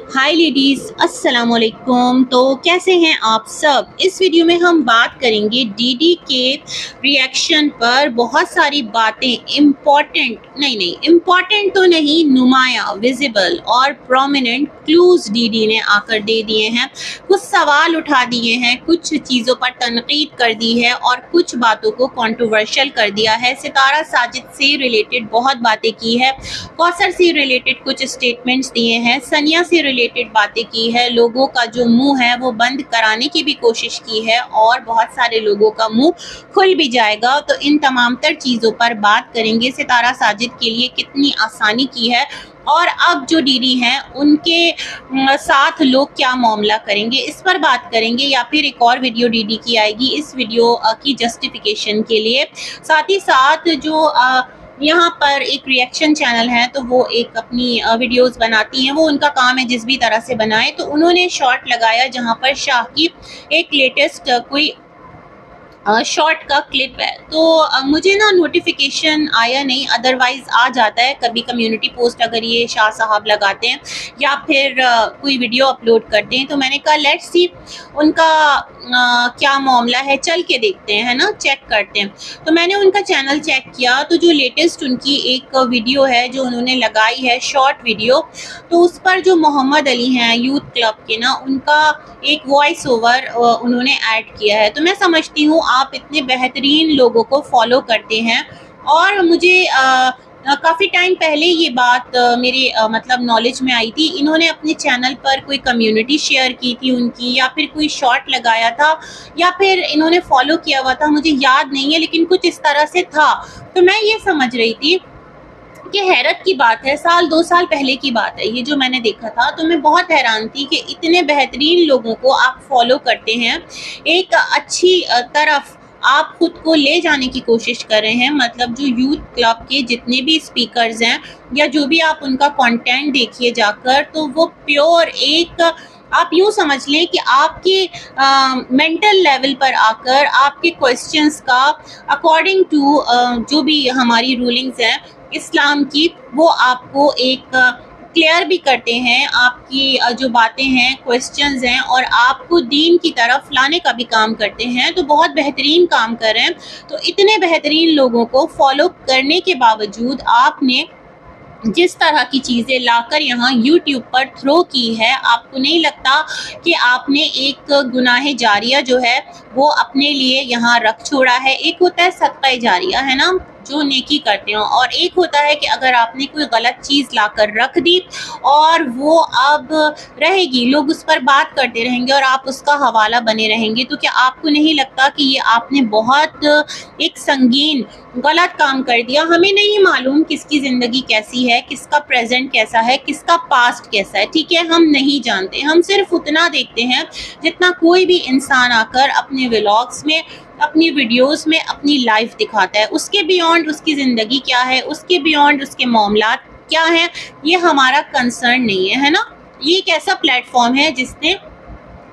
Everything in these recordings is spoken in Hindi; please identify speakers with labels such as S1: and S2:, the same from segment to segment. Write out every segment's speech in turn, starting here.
S1: हाय लेडीज़, अस्सलाम वालेकुम। तो कैसे हैं आप सब। इस वीडियो में हम बात करेंगे डीडी के रिएक्शन पर। बहुत सारी बातें इम्पॉर्टेंट तो नहीं, नुमाया, विजिबल और प्रोमिनेंट क्लूज डीडी ने आकर दे दिए हैं। कुछ सवाल उठा दिए हैं, कुछ चीज़ों पर तनकीद कर दी है और कुछ बातों को कंट्रोवर्शियल कर दिया है। सितारा साजिद से रिलेटेड बहुत बातें की है, कौसर से रिलेटेड कुछ स्टेटमेंट्स दिए हैं, सनिया से रिलेटेड बातें की है, लोगों का जो मुंह है वो बंद कराने की भी कोशिश की है और बहुत सारे लोगों का मुंह खुल भी जाएगा। तो इन तमाम तर चीज़ों पर बात करेंगे। सितारा साजिद के लिए कितनी आसानी की है और अब जो डीडी हैं उनके साथ लोग क्या मामला करेंगे, इस पर बात करेंगे। या फिर एक और वीडियो डीडी की आएगी इस वीडियो की जस्टिफिकेशन के लिए। साथ ही साथ जो यहाँ पर एक रिएक्शन चैनल है तो वो एक अपनी वीडियोस बनाती हैं, वो उनका काम है जिस भी तरह से बनाए। तो उन्होंने शॉर्ट लगाया जहाँ पर शाह की एक लेटेस्ट कोई शॉर्ट का क्लिप है। तो मुझे ना नोटिफिकेशन आया नहीं, अदरवाइज आ जाता है कभी कम्युनिटी पोस्ट अगर ये शाह साहब लगाते हैं या फिर कोई वीडियो अपलोड करते हैं। तो मैंने कहा लेट्स सी उनका क्या मामला है, चल के देखते हैं, है ना, चेक करते हैं। तो मैंने उनका चैनल चेक किया तो जो लेटेस्ट उनकी एक वीडियो है जो उन्होंने लगाई है शॉर्ट वीडियो, तो उस पर जो मोहम्मद अली हैं यूथ क्लब के ना, उनका एक वॉइस ओवर उन्होंने ऐड किया है। तो मैं समझती हूँ आप इतने बेहतरीन लोगों को फॉलो करते हैं और मुझे काफ़ी टाइम पहले ये बात मेरे मतलब नॉलेज में आई थी। इन्होंने अपने चैनल पर कोई कम्युनिटी शेयर की थी उनकी, या फिर कोई शॉर्ट लगाया था, या फिर इन्होंने फॉलो किया हुआ था, मुझे याद नहीं है, लेकिन कुछ इस तरह से था। तो मैं ये समझ रही थी कि हैरत की बात है, साल 2 साल पहले की बात है ये जो मैंने देखा था। तो मैं बहुत हैरान थी कि इतने बेहतरीन लोगों को आप फॉलो करते हैं, एक अच्छी तरफ आप खुद को ले जाने की कोशिश कर रहे हैं। मतलब जो यूथ क्लब के जितने भी स्पीकर्स हैं या जो भी आप उनका कंटेंट देखिए जाकर, तो वो प्योर एक आप यूँ समझ लें कि आपके मेंटल लेवल पर आकर आपके क्वेश्चंस का अकॉर्डिंग टू जो भी हमारी रूलिंग्स हैं इस्लाम की, वो आपको एक क्लियर भी करते हैं। आपकी जो बातें हैं, क्वेश्चंस हैं, और आपको दीन की तरफ लाने का भी काम करते हैं। तो बहुत बेहतरीन काम कर रहे हैं। तो इतने बेहतरीन लोगों को फॉलो करने के बावजूद आपने जिस तरह की चीज़ें लाकर यहाँ YouTube पर थ्रो की है, आपको नहीं लगता कि आपने एक गुनाह जारिया जो है वो अपने लिए यहाँ रख छोड़ा है। एक होता है सदका जारिया, है ना, जो नेकी करते हो, और एक होता है कि अगर आपने कोई गलत चीज़ लाकर रख दी और वो अब रहेगी, लोग उस पर बात करते रहेंगे और आप उसका हवाला बने रहेंगे, तो क्या आपको नहीं लगता कि ये आपने बहुत एक संगीन गलत काम कर दिया। हमें नहीं मालूम किसकी ज़िंदगी कैसी है, किसका प्रेजेंट कैसा है, किसका पास्ट कैसा है, ठीक है, हम नहीं जानते। हम सिर्फ उतना देखते हैं जितना कोई भी इंसान आकर अपने व्लॉग्स में, अपनी वीडियोस में अपनी लाइफ दिखाता है। उसके बियॉन्ड उसकी ज़िंदगी क्या है, उसके बियॉन्ड उसके मामलात क्या है, ये हमारा कंसर्न नहीं है, है ना। ये एक ऐसा प्लेटफॉर्म है जिसने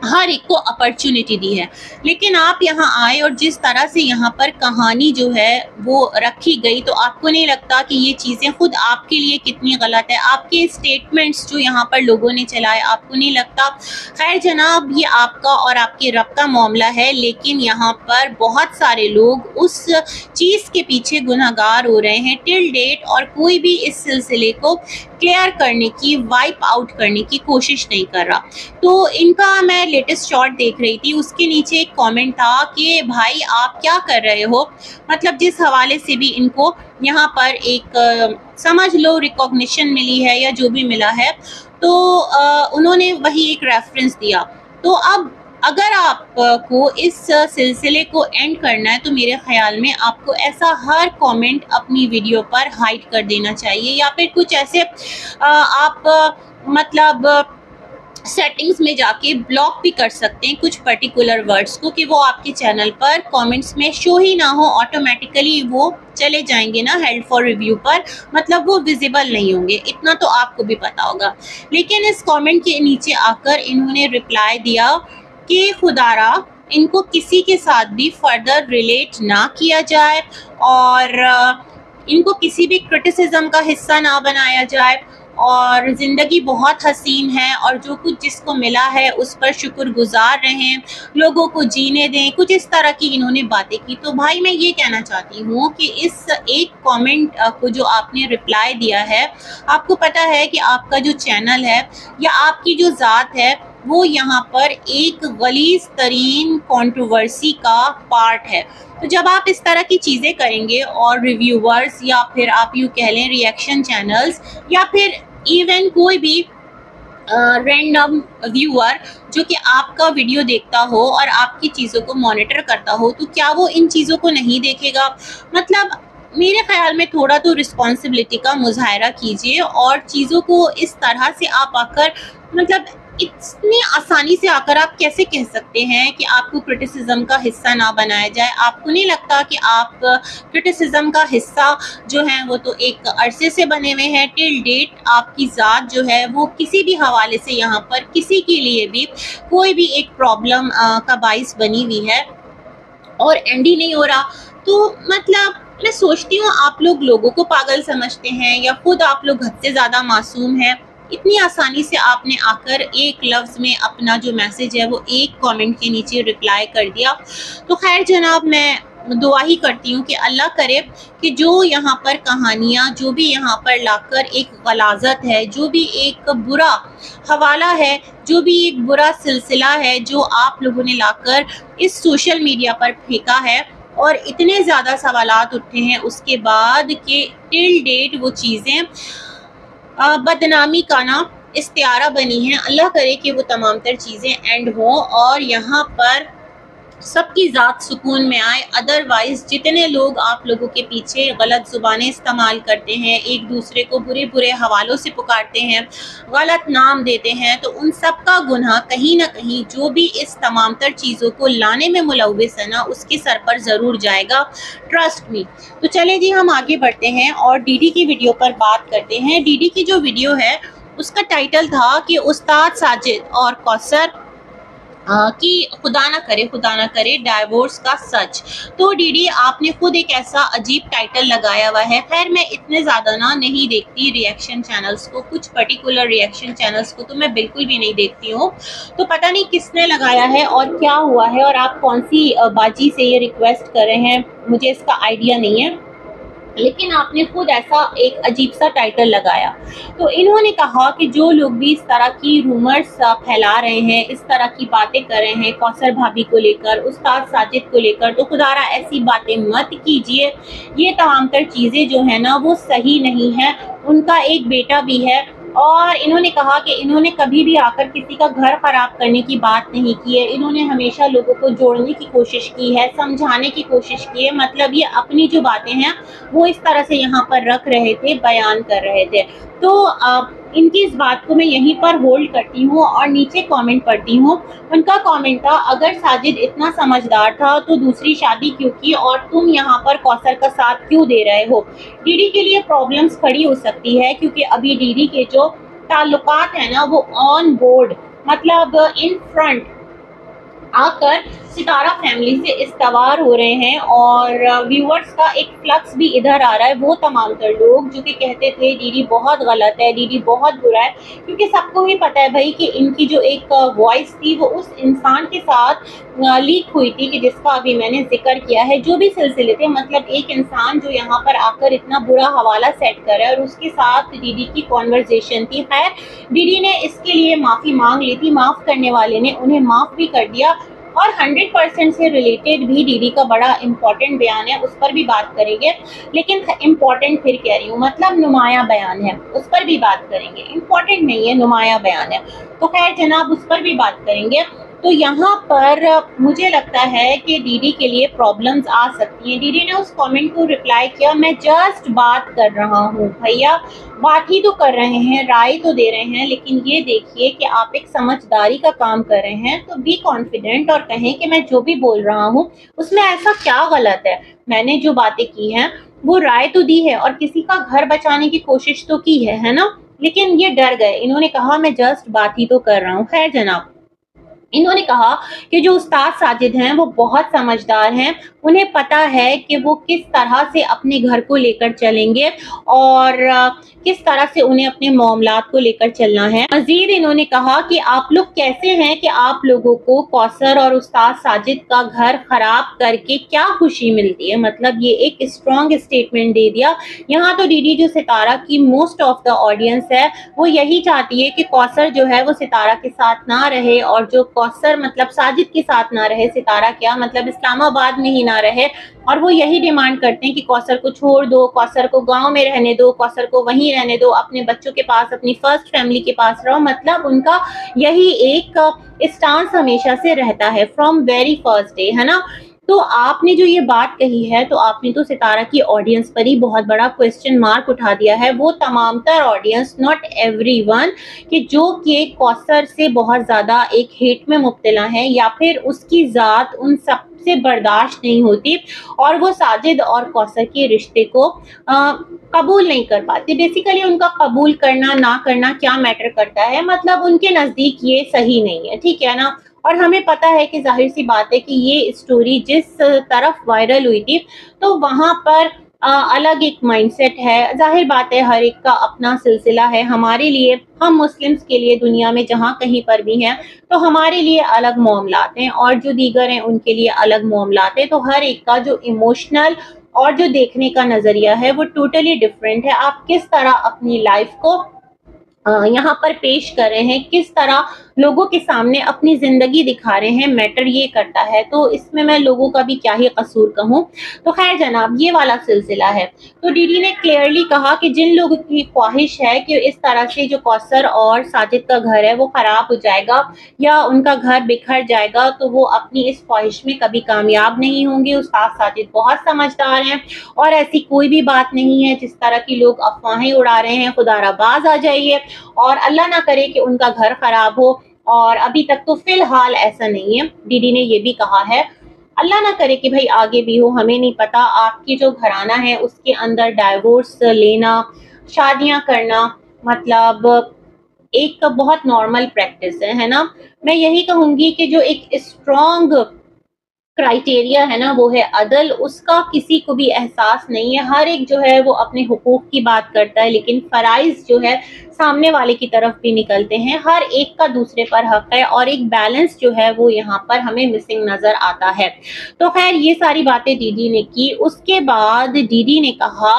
S1: हर एक को अपॉर्चुनिटी दी है। लेकिन आप यहाँ आए और जिस तरह से यहाँ पर कहानी जो है वो रखी गई, तो आपको नहीं लगता कि ये चीज़ें खुद आपके लिए कितनी गलत है। आपके स्टेटमेंट्स जो यहाँ पर लोगों ने चलाए, आपको नहीं लगता। खैर जनाब, ये आपका और आपके रब का मामला है, लेकिन यहाँ पर बहुत सारे लोग उस चीज़ के पीछे गुनहगार हो रहे हैं टिल डेट, और कोई भी इस सिलसिले को क्लियर करने की, वाइप आउट करने की कोशिश नहीं कर रहा। तो इनका मैं लेटेस्ट शॉट देख रही थी, उसके नीचे एक कमेंट था कि भाई आप क्या कर रहे हो, मतलब जिस हवाले से भी इनको यहाँ पर एक समझ लो रिकॉग्निशन मिली है या जो भी मिला है, तो उन्होंने वही एक रेफरेंस दिया। तो अब अगर आपको इस सिलसिले को एंड करना है तो मेरे ख्याल में आपको ऐसा हर कमेंट अपनी वीडियो पर हाइड कर देना चाहिए, या फिर कुछ ऐसे आप मतलब सेटिंग्स में जाके ब्लॉक भी कर सकते हैं कुछ पर्टिकुलर वर्ड्स को, कि वो आपके चैनल पर कमेंट्स में शो ही ना हो, ऑटोमेटिकली वो चले जाएंगे ना हेल्ड फॉर रिव्यू पर, मतलब वो विजिबल नहीं होंगे। इतना तो आपको भी पता होगा। लेकिन इस कमेंट के नीचे आकर इन्होंने रिप्लाई दिया कि खुदारा इनको किसी के साथ भी फर्दर रिलेट ना किया जाए और इनको किसी भी क्रिटिसिज्म का हिस्सा ना बनाया जाए, और ज़िंदगी बहुत हसीन है और जो कुछ जिसको मिला है उस पर शुक्रगुजार रहें, लोगों को जीने दें, कुछ इस तरह की इन्होंने बातें की। तो भाई मैं ये कहना चाहती हूँ कि इस एक कमेंट को जो आपने रिप्लाई दिया है, आपको पता है कि आपका जो चैनल है या आपकी जो ज़ात है वो यहाँ पर एक गलीज़ तरीन कंट्रोवर्सी का पार्ट है। तो जब आप इस तरह की चीज़ें करेंगे और रिव्यूअर्स या फिर आप यूँ कह लें रिएक्शन चैनल्स या फिर इवन कोई भी रैंडम व्यूअर जो कि आपका वीडियो देखता हो और आपकी चीज़ों को मॉनिटर करता हो, तो क्या वो इन चीज़ों को नहीं देखेगा? मतलब मेरे ख्याल में थोड़ा तो रिस्पॉन्सिबिलिटी का मुजाहरा कीजिए और चीज़ों को इस तरह से आप आकर मतलब इतनी आसानी से आकर आप कैसे कह सकते हैं कि आपको क्रिटिसिज्म का हिस्सा ना बनाया जाए? आपको नहीं लगता कि आप क्रिटिसिज्म का हिस्सा जो है वो तो एक अरसे से बने हुए हैं? टिल डेट आपकी ज़ात जो है वो किसी भी हवाले से यहाँ पर किसी के लिए भी कोई भी एक प्रॉब्लम का बाइस बनी हुई है और एंड ही नहीं हो रहा। तो मतलब मैं सोचती हूँ आप लोग लोगों को पागल समझते हैं या खुद आप लोग हद से ज़्यादा मासूम हैं। इतनी आसानी से आपने आकर एक लफ्ज़ में अपना जो मैसेज है वो एक कमेंट के नीचे रिप्लाई कर दिया। तो खैर जनाब, मैं दुआ ही करती हूँ कि अल्लाह करे कि जो यहाँ पर कहानियाँ, जो भी यहाँ पर लाकर एक गलाज़त है, जो भी एक बुरा हवाला है, जो भी एक बुरा सिलसिला है जो आप लोगों ने लाकर इस सोशल मीडिया पर फेंका है और इतने ज़्यादा सवालात उठे हैं उसके बाद कि टिल डेट वो चीज़ें बदनामी का ना इस्तियारा बनी है। अल्लाह करे कि वो तमाम तर चीज़ें एंड हों और यहाँ पर सबकी ज़ात सुकून में आए। अदरवाइज़ जितने लोग आप लोगों के पीछे गलत ज़ुबानें इस्तेमाल करते हैं, एक दूसरे को बुरे बुरे हवालों से पुकारते हैं, गलत नाम देते हैं, तो उन सब का गुनाह कहीं ना कहीं जो भी इस तमाम तर चीज़ों को लाने में मुलव्विस है ना, उसके सर पर ज़रूर जाएगा, ट्रस्ट मी। तो चलें जी, हम आगे बढ़ते हैं और डीडी की वीडियो पर बात करते हैं। डीडी की जो वीडियो है उसका टाइटल था कि उस्ताद साजिद और कौसर कि खुदा ना करे डाइवोर्स का सच। तो डीडी आपने खुद एक ऐसा अजीब टाइटल लगाया हुआ है। खैर मैं इतने ज़्यादा ना नहीं देखती रिएक्शन चैनल्स को, कुछ पर्टिकुलर रिएक्शन चैनल्स को तो मैं बिल्कुल भी नहीं देखती हूँ। तो पता नहीं किसने लगाया है और क्या हुआ है और आप कौन सी बाजी से ये रिक्वेस्ट कर रहे हैं, मुझे इसका आइडिया नहीं है, लेकिन आपने खुद ऐसा एक अजीब सा टाइटल लगाया। तो इन्होंने कहा कि जो लोग भी इस तरह की रूमर्स फैला रहे हैं, इस तरह की बातें कर रहे हैं कौसर भाभी को लेकर, उस्ताद साजिद को लेकर, तो खुदारा ऐसी बातें मत कीजिए। ये तमाम तर चीज़ें जो है ना वो सही नहीं है। उनका एक बेटा भी है और इन्होंने कहा कि इन्होंने कभी भी आकर किसी का घर ख़राब करने की बात नहीं की है। इन्होंने हमेशा लोगों को जोड़ने की कोशिश की है, समझाने की कोशिश की है। मतलब ये अपनी जो बातें हैं वो इस तरह से यहाँ पर रख रहे थे, बयान कर रहे थे। तो इनकी इस बात को मैं यहीं पर होल्ड करती हूँ और नीचे कमेंट पढ़ती हूँ। उनका कमेंट था, अगर साजिद इतना समझदार था तो दूसरी शादी क्यों की और तुम यहाँ पर कौसर का साथ क्यों दे रहे हो? डीडी के लिए प्रॉब्लम्स खड़ी हो सकती है क्योंकि अभी डीडी के जो ताल्लुकात है ना वो ऑन बोर्ड मतलब इन फ्रंट आकर सितारा फैमिली से इस्तवार हो रहे हैं और व्यूअर्स का एक फ्लक्स भी इधर आ रहा है। वो तमाम तर लोग जो कि कहते थे दीदी बहुत गलत है, दीदी बहुत बुरा है, क्योंकि सबको भी पता है भाई कि इनकी जो एक वॉइस थी वो उस इंसान के साथ लीक हुई थी कि जिसका अभी मैंने जिक्र किया है। जो भी सिलसिले थे, मतलब एक इंसान जो यहाँ पर आकर इतना बुरा हवाला सेट कर रहा है और उसके साथ दीदी की कॉन्वर्जेशन थी। खैर दीदी ने इसके लिए माफ़ी मांग ली थी, माफ़ करने वाले ने उन्हें माफ़ भी कर दिया और 100% से रिलेटेड भी डीडी का बड़ा इम्पोर्टेंट बयान है, उस पर भी बात करेंगे। लेकिन इम्पोर्टेंट फिर कह रही हूँ, मतलब नुमाया बयान है, उस पर भी बात करेंगे। इम्पोर्टेंट नहीं है, नुमाया बयान है, तो खैर जनाब उस पर भी बात करेंगे। तो यहाँ पर मुझे लगता है कि डीडी के लिए प्रॉब्लम्स आ सकती हैं। डीडी ने उस कमेंट को रिप्लाई किया, मैं जस्ट बात कर रहा हूँ भैया, बात ही तो कर रहे हैं, राय तो दे रहे हैं, लेकिन ये देखिए कि आप एक समझदारी का काम कर रहे हैं, तो बी कॉन्फिडेंट और कहें कि मैं जो भी बोल रहा हूँ उसमें ऐसा क्या गलत है। मैंने जो बातें की हैं वो राय तो दी है और किसी का घर बचाने की कोशिश तो की है ना, लेकिन ये डर गए। इन्होंने कहा मैं जस्ट बात ही तो कर रहा हूँ। खैर जनाब, इन्होंने कहा कि जो उस्ताद साजिद हैं वो बहुत समझदार हैं, उन्हें पता है कि वो किस तरह से अपने घर को लेकर चलेंगे और किस तरह से उन्हें अपने मामलात को लेकर चलना है। मज़ीद इन्होंने कहा कि आप लोग कैसे हैं कि आप लोगों को कौसर और उस्ताद साजिद का घर खराब करके क्या खुशी मिलती है। मतलब ये एक स्ट्रॉन्ग स्टेटमेंट दे दिया। यहाँ तो डीडी जो सितारा की मोस्ट ऑफ द ऑडियंस है वो यही चाहती है कि कौसर जो है वो सितारा के साथ ना रहे, और जो कौसर मतलब साजिद के साथ ना रहे, सितारा क्या मतलब इस्लामाबाद में ही ना रहे। और वो यही डिमांड करते हैं कि कौसर को छोड़ दो, कौसर को गांव में रहने दो, कौसर को वहीं रहने दो, अपने बच्चों के पास, अपनी फर्स्ट फैमिली के पास रहो। मतलब उनका यही एक स्टांस हमेशा से रहता है फ्रॉम वेरी फर्स्ट डे, है ना। तो आपने जो ये बात कही है तो आपने तो सितारा की ऑडियंस पर ही बहुत बड़ा क्वेश्चन मार्क उठा दिया है। वो तमाम तर ऑडियंस, नॉट एवरीवन, कि जो कि कौसर से बहुत ज्यादा एक हेट में मुब्तला है या फिर उसकी जात उन सब से बर्दाश्त नहीं होती और वो साजिद और कौसर के रिश्ते को कबूल नहीं कर पाती। बेसिकली उनका कबूल करना ना करना क्या मैटर करता है, मतलब उनके नजदीक ये सही नहीं है, ठीक है ना। और हमें पता है कि जाहिर सी बात है कि ये स्टोरी जिस तरफ वायरल हुई थी तो वहां पर अलग एक माइंडसेट है। जाहिर बात है हर एक का अपना सिलसिला है। हमारे लिए, हम मुस्लिम्स के लिए दुनिया में जहाँ कहीं पर भी हैं तो हमारे लिए अलग मामलात हैं और जो दीगर हैं उनके लिए अलग मामलात हैं। तो हर एक का जो इमोशनल और जो देखने का नजरिया है वो टोटली डिफरेंट है। आप किस तरह अपनी लाइफ को यहाँ पर पेश कर रहे हैं, किस तरह लोगों के सामने अपनी जिंदगी दिखा रहे हैं, मैटर ये करता है। तो इसमें मैं लोगों का भी क्या ही कसूर कहूँ। तो खैर जनाब, ये वाला सिलसिला है। तो डीडी ने क्लियरली कहा कि जिन लोगों की ख्वाहिश है कि इस तरह से जो कौसर और साजिद का घर है वो खराब हो जाएगा या उनका घर बिखर जाएगा, तो वो अपनी इस ख्वाहिश में कभी कामयाब नहीं होंगे। उस्ताद साजिद बहुत समझदार हैं और ऐसी कोई भी बात नहीं है जिस तरह की लोग अफवाहें उड़ा रहे हैं। खुदारा बाज आ जाइए और अल्लाह ना करे कि उनका घर खराब हो, और अभी तक तो फिलहाल ऐसा नहीं है। दीदी ने ये भी कहा है अल्लाह ना करे कि भाई आगे भी हो, हमें नहीं पता। आपकी जो घराना है उसके अंदर डाइवोर्स लेना, शादियां करना, मतलब एक बहुत नॉर्मल प्रैक्टिस है ना। मैं यही कहूंगी कि जो एक स्ट्रॉन्ग क्राइटेरिया है ना वो है अदल, उसका किसी को भी एहसास नहीं है। हर एक जो है वो अपने हुकूक की बात करता है लेकिन फराइज जो है सामने वाले की तरफ भी निकलते हैं। हर एक का दूसरे पर हक है और एक बैलेंस जो है वो यहाँ पर हमें मिसिंग नजर आता है। तो खैर ये सारी बातें दीदी ने की। उसके बाद दीदी ने कहा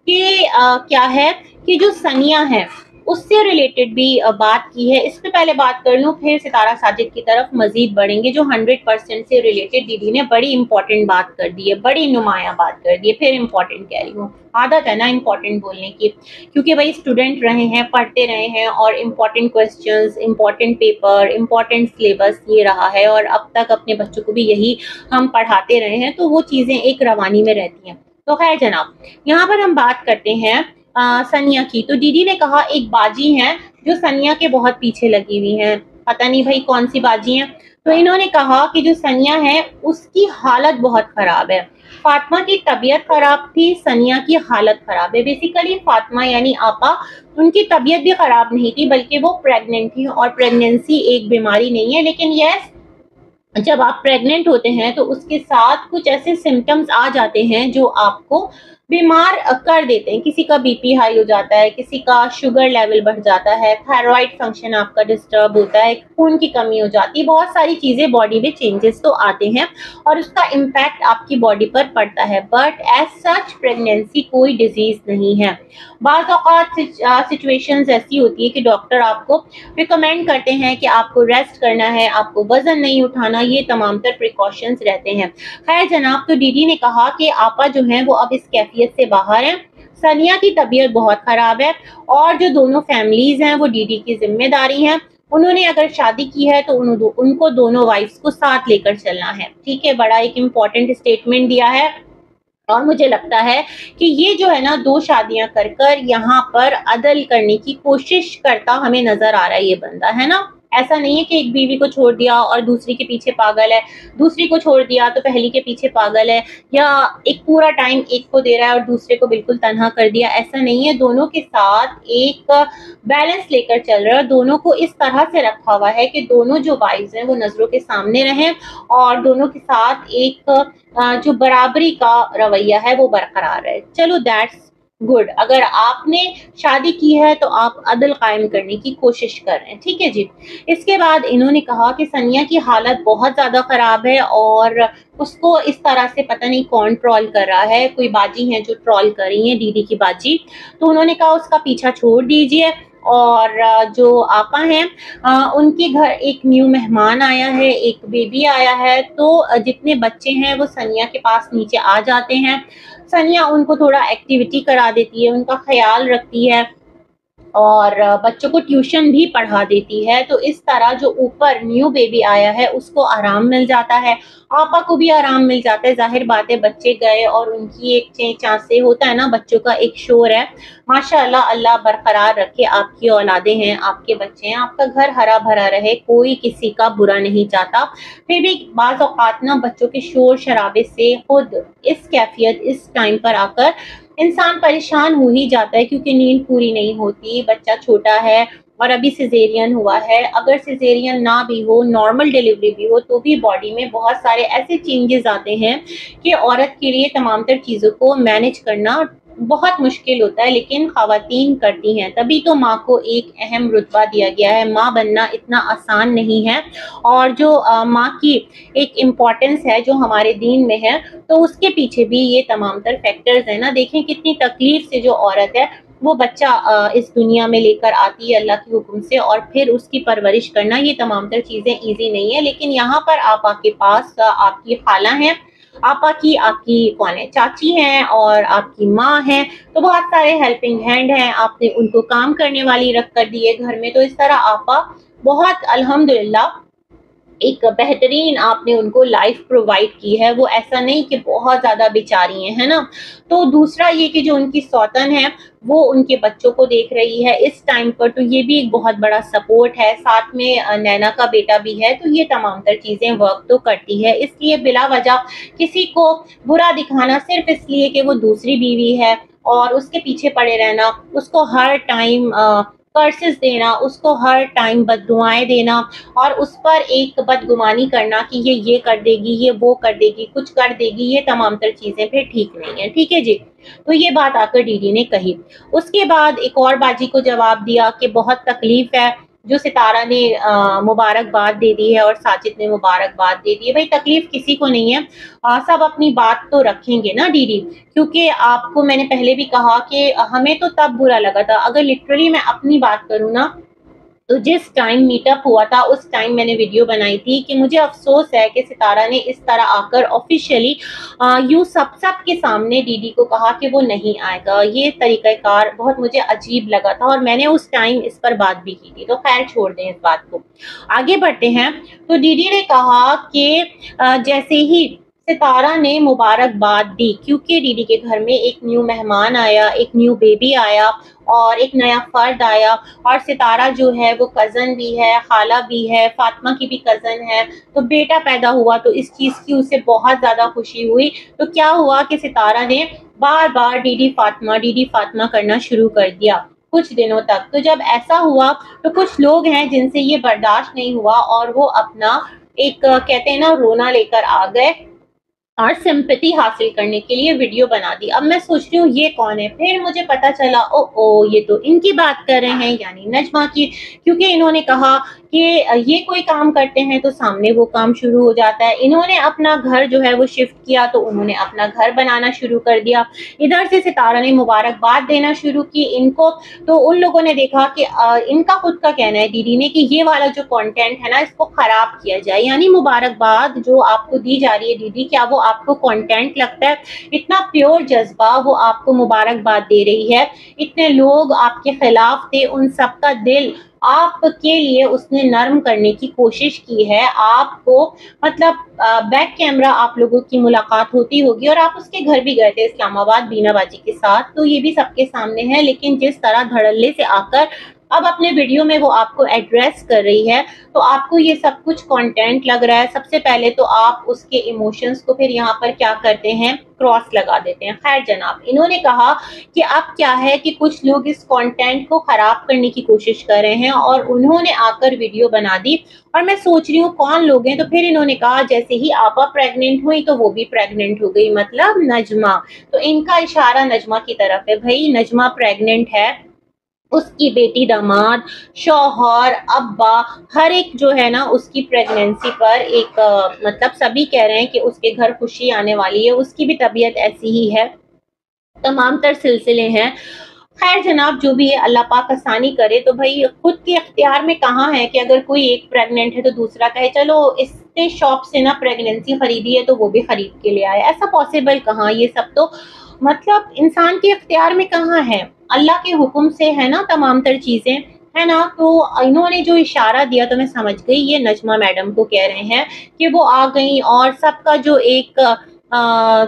S1: कि क्या है कि जो सनिया है उससे रिलेटेड भी बात की है। इससे पहले बात कर लूं, फिर सितारा साजिद की तरफ मजीद बढ़ेंगे। जो 100% से रिलेटेड दीदी ने बड़ी इंपॉर्टेंट बात कर दी है, बड़ी नुमाया बात कर दी है। फिर इंपॉर्टेंट कह रही हूँ, आदत है ना इंपॉर्टेंट बोलने की, क्योंकि भाई स्टूडेंट रहे हैं, पढ़ते रहे हैं और important questions, important paper, important syllabus ये रहा है और अब तक अपने बच्चों को भी यही हम पढ़ाते रहे हैं, तो वो चीजें एक रवानी में रहती हैं। तो खैर जनाब, यहाँ पर हम बात करते हैं सनिया की। तो दीदी ने कहा एक बाजी है जो सनिया के बहुत पीछे लगी हुई है। पता नहीं भाई कौन सी बाजी है। तो इन्होंने कहा कि जो सनिया है उसकी हालत बहुत खराब है। फातिमा की तबीयत खराब थी, सनिया की हालत खराब है। बेसिकली फातिमा यानी आपा, उनकी तबीयत भी खराब नहीं थी बल्कि वो प्रेग्नेंट थी और प्रेगनेंसी एक बीमारी नहीं है। लेकिन यस, जब आप प्रेग्नेंट होते हैं तो उसके साथ कुछ ऐसे सिम्टम्स आ जाते हैं जो आपको बीमार कर देते हैं। किसी का बीपी हाई हो जाता है, किसी का शुगर लेवल बढ़ जाता है, थायराइड फंक्शन आपका डिस्टर्ब होता है, खून की कमी हो जाती है, बहुत सारी चीजें बॉडी में चेंजेस तो आते हैं और उसका इम्पैक्ट आपकी बॉडी पर पड़ता है। बट एज सच प्रेगनेंसी कोई डिजीज नहीं है। बाज़ औक़ात सिचुएशंस ऐसी होती है कि डॉक्टर आपको रिकमेंड करते हैं कि आपको रेस्ट करना है, आपको वजन नहीं उठाना, ये तमाम तर प्रिकॉशंस रहते हैं। खैर जनाब, तो दीदी ने कहा कि आपा जो है वो अब इस कैफियत से बाहर हैं। सनिया की तबीयत बहुत खराब है और जो दोनों फैमिलीज हैं वो डीडी की जिम्मेदारी है। उन्होंने अगर शादी की है तो उनको दोनों वाइफ्स को साथ लेकर चलना है। ठीक है, बड़ा एक इम्पॉर्टेंट स्टेटमेंट दिया है और मुझे लगता है कि ये जो है ना दो शादियां कर कर यहाँ पर अदल करने की कोशिश करता हमें नजर आ रहा है ये बंदा, है ना। ऐसा नहीं है कि एक बीवी को छोड़ दिया और दूसरी के पीछे पागल है, दूसरी को छोड़ दिया तो पहली के पीछे पागल है, या एक पूरा टाइम एक को दे रहा है और दूसरे को बिल्कुल तन्हा कर दिया, ऐसा नहीं है। दोनों के साथ एक बैलेंस लेकर चल रहा है, दोनों को इस तरह से रखा हुआ है कि दोनों जो वाइफ्स हैं वो नजरों के सामने रहें और दोनों के साथ एक जो बराबरी का रवैया है वो बरकरार है। चलो दैट्स गुड। अगर आपने शादी की है तो आप अदल कायम करने की कोशिश कर रहे हैं, ठीक है जी। इसके बाद इन्होंने कहा कि सनिया की हालत बहुत ज्यादा खराब है और उसको इस तरह से पता नहीं कौन ट्रोल कर रहा है, कोई बाजी है जो ट्रोल कर रही है, दीदी की बाजी। तो उन्होंने कहा उसका पीछा छोड़ दीजिए। और जो आपा हैं उनके घर एक न्यू मेहमान आया है, एक बेबी आया है, तो जितने बच्चे हैं वो सनिया के पास नीचे आ जाते हैं। सनिया उनको थोड़ा एक्टिविटी करा देती है, उनका ख्याल रखती है और बच्चों को ट्यूशन भी पढ़ा देती है। तो इस तरह जो ऊपर न्यू बेबी आया है उसको आराम मिल जाता है, आपा को भी आराम मिल जाता है। जाहिर बात है बच्चे गए और उनकी एक चेंचां से होता है ना, बच्चों का एक शोर है। माशाअल्लाह, अल्लाह बरकरार रखे, आपकी औलादे हैं, आपके बच्चे हैं, आपका घर हरा भरा रहे, कोई किसी का बुरा नहीं चाहता। फिर भी बाज़ औक़ात ना बच्चों के शोर शराबे से खुद इस कैफियत इस टाइम पर आकर इंसान परेशान हो ही जाता है, क्योंकि नींद पूरी नहीं होती, बच्चा छोटा है और अभी सिजेरियन हुआ है। अगर सिजेरियन ना भी हो, नॉर्मल डिलीवरी भी हो, तो भी बॉडी में बहुत सारे ऐसे चेंजेस आते हैं कि औरत के लिए तमाम तर चीज़ों को मैनेज करना बहुत मुश्किल होता है, लेकिन ख़वातीन करती हैं। तभी तो माँ को एक अहम रुतबा दिया गया है। माँ बनना इतना आसान नहीं है और जो माँ की एक इम्पोर्टेंस है जो हमारे दीन में है, तो उसके पीछे भी ये तमाम तर फैक्टर्स हैं ना। देखें कितनी तकलीफ से जो औरत है वो बच्चा इस दुनिया में लेकर आती है अल्लाह के हुक्म से, और फिर उसकी परवरिश करना, ये तमाम तर चीज़ें ईजी नहीं है। लेकिन यहाँ पर आपा के पास आपकी खाला हैं, आपा की आपकी कौन है, चाची हैं और आपकी माँ हैं, तो बहुत सारे हेल्पिंग हैंड हैं। आपने उनको काम करने वाली रख कर दी है घर में, तो इस तरह आपा बहुत अल्हम्दुलिल्लाह एक बेहतरीन आपने उनको लाइफ प्रोवाइड की है। वो ऐसा नहीं कि बहुत ज़्यादा बेचारी हैं, है ना। तो दूसरा ये कि जो उनकी सौतन है वो उनके बच्चों को देख रही है इस टाइम पर, तो ये भी एक बहुत बड़ा सपोर्ट है। साथ में नैना का बेटा भी है, तो ये तमाम तर चीज़ें वर्क तो करती है। इसलिए बिला वजह किसी को बुरा दिखाना सिर्फ इसलिए कि वो दूसरी बीवी है और उसके पीछे पड़े रहना, उसको हर टाइम कर्सेस देना, उसको हर टाइम बद्दुआएं देना और उस पर एक बदगुमानी करना कि ये कर देगी, ये वो कर देगी, कुछ कर देगी, ये तमाम तर चीज़ें फिर ठीक नहीं है, ठीक है जी। तो ये बात आकर दीदी ने कही। उसके बाद एक और बाजी को जवाब दिया कि बहुत तकलीफ है, जो सितारा ने मुबारकबाद दे दी है और साजिद ने मुबारकबाद दे दी है। भाई तकलीफ किसी को नहीं है, सब अपनी बात तो रखेंगे ना दीदी, क्योंकि आपको मैंने पहले भी कहा कि हमें तो तब बुरा लगा था। अगर लिटरली मैं अपनी बात करूँ ना, तो जिस टाइम मीटअप हुआ था उस टाइम मैंने वीडियो बनाई थी कि मुझे अफसोस है कि सितारा ने इस तरह आकर ऑफिशियली यूँ सब के सामने दीदी को कहा कि वो नहीं आएगा। ये तरीक़ाकार बहुत मुझे अजीब लगा था और मैंने उस टाइम इस पर बात भी की थी। तो खैर छोड़ दें इस बात को, आगे बढ़ते हैं। तो दीदी ने कहा कि जैसे ही सितारा ने मुबारकबाद दी, क्योंकि दीदी के घर में एक न्यू मेहमान आया, एक न्यू बेबी आया और एक नया फर्द आया, और सितारा जो है वो कज़न भी है, खाला भी है, फातिमा की भी कज़न है, तो बेटा पैदा हुआ, तो इस चीज़ की उसे बहुत ज़्यादा खुशी हुई। तो क्या हुआ कि सितारा ने बार बार दीदी फातिमा करना शुरू कर दिया कुछ दिनों तक। तो जब ऐसा हुआ तो कुछ लोग हैं जिनसे ये बर्दाश्त नहीं हुआ और वो अपना एक कहते हैं ना रोना लेकर आ गए और सिंपैथी हासिल करने के लिए वीडियो बना दी। अब मैं सोच रही हूँ ये कौन है, फिर मुझे पता चला ओ ये तो इनकी बात कर रहे हैं, यानी नजमा की, क्योंकि इन्होंने कहा कि ये कोई काम करते हैं तो सामने वो काम शुरू हो जाता है। इन्होंने अपना घर जो है वो शिफ्ट किया तो उन्होंने अपना घर बनाना शुरू कर दिया। इधर से सितारा ने मुबारकबाद देना शुरू की इनको, तो उन लोगों ने देखा कि इनका खुद का कहना है दीदी ने कि ये वाला जो कंटेंट है ना इसको खराब किया जाए, यानी मुबारकबाद जो आपको दी जा रही है दीदी, क्या वो आपको कंटेंट लगता है? इतना प्योर जज्बा वो आपको मुबारकबाद दे रही है, इतने लोग आपके खिलाफ थे, उन सबका दिल आपके लिए उसने नर्म करने की कोशिश की है। आपको मतलब बैक कैमरा आप लोगों की मुलाकात होती होगी और आप उसके घर भी गए थे इस्लामाबाद बीना बाजी के साथ, तो ये भी सबके सामने है। लेकिन जिस तरह धड़ल्ले से आकर अब अपने वीडियो में वो आपको एड्रेस कर रही है, तो आपको ये सब कुछ कंटेंट लग रहा है। सबसे पहले तो आप उसके इमोशंस को फिर यहाँ पर क्या करते हैं, क्रॉस लगा देते हैं। खैर जनाब, इन्होंने कहा कि अब क्या है कि कुछ लोग इस कंटेंट को खराब करने की कोशिश कर रहे हैं और उन्होंने आकर वीडियो बना दी, और मैं सोच रही हूँ कौन लोग हैं। तो फिर इन्होंने कहा जैसे ही आपा प्रेग्नेंट हुई तो वो भी प्रेग्नेंट हो गई, मतलब नजमा। तो इनका इशारा नजमा की तरफ है। भाई नजमा प्रेग्नेंट है, उसकी बेटी, दामाद, शौहर, अब्बा, हर एक जो है ना उसकी प्रेगनेंसी पर एक मतलब सभी कह रहे हैं कि उसके घर खुशी आने वाली है। उसकी भी तबीयत ऐसी ही है, तमाम तर सिलसिले हैं। खैर जनाब, जो भी है अल्लाह पाक आसानी करे। तो भाई खुद के इख्तियार में कहाँ है कि अगर कोई एक प्रेग्नेंट है तो दूसरा कहे चलो इसने शॉप से ना प्रेगनेंसी खरीदी है तो वो भी खरीद के ले आए। ऐसा पॉसिबल कहाँ, ये सब तो मतलब इंसान के इख्तियार में कहाँ है, अल्लाह के हुक्म से है ना तमाम तर चीजें, है ना। तो इन्होंने जो इशारा दिया तो मैं समझ गई, ये नजमा मैडम को कह रहे हैं कि वो आ गई और सबका जो एक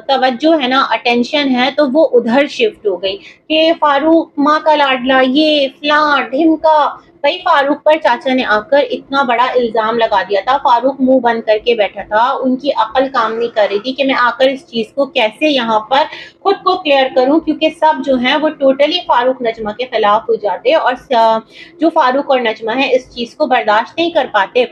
S1: तवज्जो है ना, अटेंशन है, तो वो उधर शिफ्ट हो गई कि फारूक माँ का लाडला, ये फलां ढिमका। भाई फारूक पर चाचा ने आकर इतना बड़ा इल्जाम लगा दिया था। फारूक मुंह बंद करके बैठा था, उनकी अकल काम नहीं कर रही थी कि मैं आकर इस चीज को कैसे यहाँ पर खुद को क्लियर करूं, क्योंकि सब जो है वो टोटली फारूक नजमा के खिलाफ हो जाते और जो फारूक और नजमा है इस चीज को बर्दाश्त नहीं कर पाते,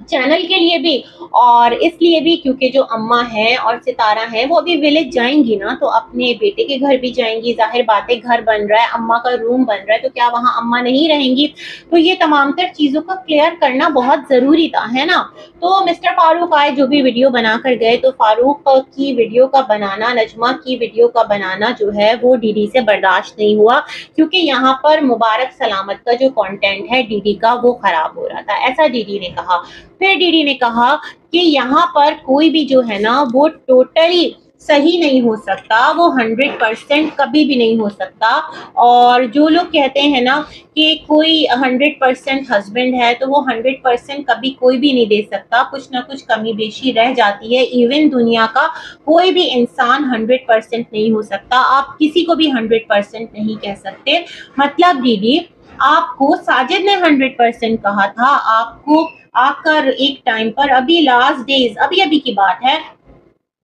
S1: चैनल के लिए भी और इसलिए भी क्योंकि जो अम्मा है और सितारा है वो अभी विलेज जाएंगी ना, तो अपने बेटे के घर भी जाएंगी। जाहिर बात है, घर बन रहा है, अम्मा का रूम बन रहा है, तो क्या वहाँ अम्मा नहीं रहेंगी। तो ये तमाम तर चीजों का क्लियर करना बहुत जरूरी था, है ना। तो मिस्टर फारूक आए, जो भी वीडियो बना कर गए, तो फारूक की वीडियो का बनाना, नजमा की वीडियो का बनाना जो है वो डीडी से बर्दाश्त नहीं हुआ, क्योंकि यहाँ पर मुबारक सलामत का जो कंटेंट है डीडी का वो खराब हो रहा था, ऐसा डीडी ने कहा। फिर डीडी ने कहा कि यहाँ पर कोई भी जो है ना वो टोटली सही नहीं हो सकता, वो 100% कभी भी नहीं हो सकता। और जो लोग कहते हैं ना कि कोई 100% हस्बैंड है, तो वो 100% कभी कोई भी नहीं दे सकता, कुछ ना कुछ कमी बेशी रह जाती है। इवन दुनिया का कोई भी इंसान 100% नहीं हो सकता, आप किसी को भी 100% नहीं कह सकते। मतलब दीदी, आपको साजिद ने 100% कहा था, आपको आकर एक टाइम पर, अभी लास्ट डेज, अभी अभी की बात है,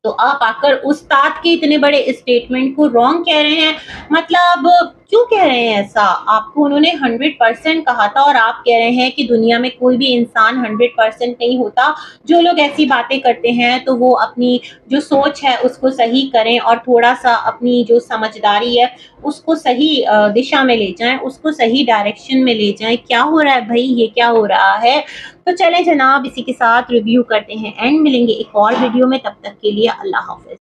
S1: तो आप आकर उस्ताद के इतने बड़े स्टेटमेंट को रॉन्ग कह रहे हैं। मतलब क्यों कह रहे हैं ऐसा? आपको उन्होंने 100% कहा था और आप कह रहे हैं कि दुनिया में कोई भी इंसान 100% नहीं होता। जो लोग ऐसी बातें करते हैं तो वो अपनी जो सोच है उसको सही करें और थोड़ा सा अपनी जो समझदारी है उसको सही दिशा में ले जाएं, उसको सही डायरेक्शन में ले जाएं। क्या हो रहा है भाई, ये क्या हो रहा है? तो चले जनाब, इसी के साथ रिव्यू करते हैं एंड मिलेंगे एक और वीडियो में। तब तक के लिए अल्लाह हाफ़िज़।